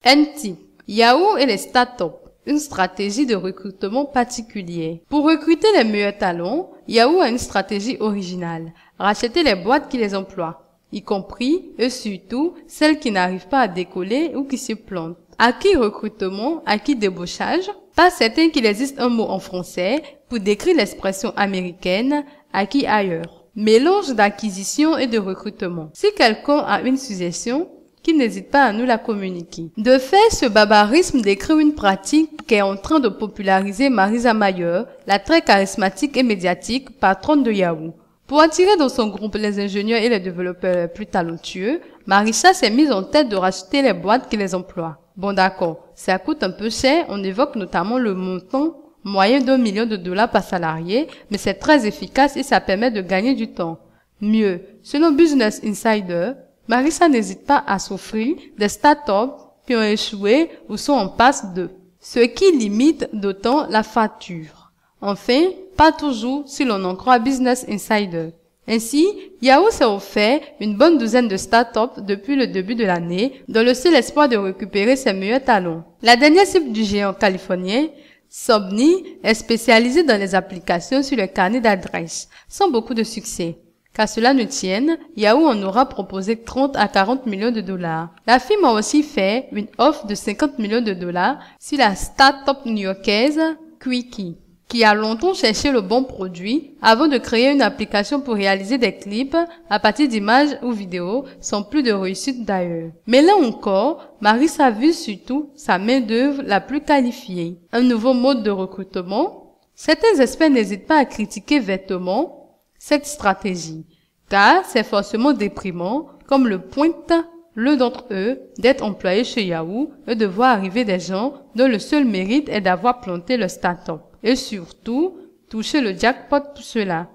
NT. Yahoo et les startups. Une stratégie de recrutement particulière. Pour recruter les meilleurs talents, Yahoo a une stratégie originale. Racheter les boîtes qui les emploient, y compris et surtout celles qui n'arrivent pas à décoller ou qui se plantent. Acquis recrutement, acquis débauchage. Pas certain qu'il existe un mot en français pour décrire l'expression américaine acquis ailleurs. Mélange d'acquisition et de recrutement. Si quelqu'un a une suggestion, qu'il n'hésite pas à nous la communiquer. De fait, ce barbarisme décrit une pratique qu'est en train de populariser Marissa Mayer, la très charismatique et médiatique patronne de Yahoo. Pour attirer dans son groupe les ingénieurs et les développeurs les plus talentueux, Marissa s'est mise en tête de racheter les boîtes qui les emploient. Bon d'accord, ça coûte un peu cher, on évoque notamment le montant moyen d'$1 million par salarié, mais c'est très efficace et ça permet de gagner du temps. Mieux, selon Business Insider, Marissa n'hésite pas à s'offrir des startups qui ont échoué ou sont en passe de, ce qui limite d'autant la facture. Enfin, pas toujours si l'on en croit Business Insider. Ainsi, Yahoo s'est offert une bonne douzaine de startups depuis le début de l'année, dans le seul espoir de récupérer ses meilleurs talents. La dernière cible du géant californien, Sobni, est spécialisée dans les applications sur le carnet d'adresses, sans beaucoup de succès. Qu'à cela ne tienne, Yahoo en aura proposé 30 à 40 millions de dollars. La firme a aussi fait une offre de 50 millions de dollars sur la start-up new-yorkaise Quickie, qui a longtemps cherché le bon produit avant de créer une application pour réaliser des clips à partir d'images ou vidéos sans plus de réussite d'ailleurs. Mais là encore, Marissa a vu surtout sa main-d'œuvre la plus qualifiée. Un nouveau mode de recrutement. Certains experts n'hésitent pas à critiquer vertement cette stratégie, car c'est forcément déprimant, comme le pointe l'un d'entre eux, d'être employé chez Yahoo et de voir arriver des gens dont le seul mérite est d'avoir planté le start-up. Et surtout, toucher le jackpot pour cela.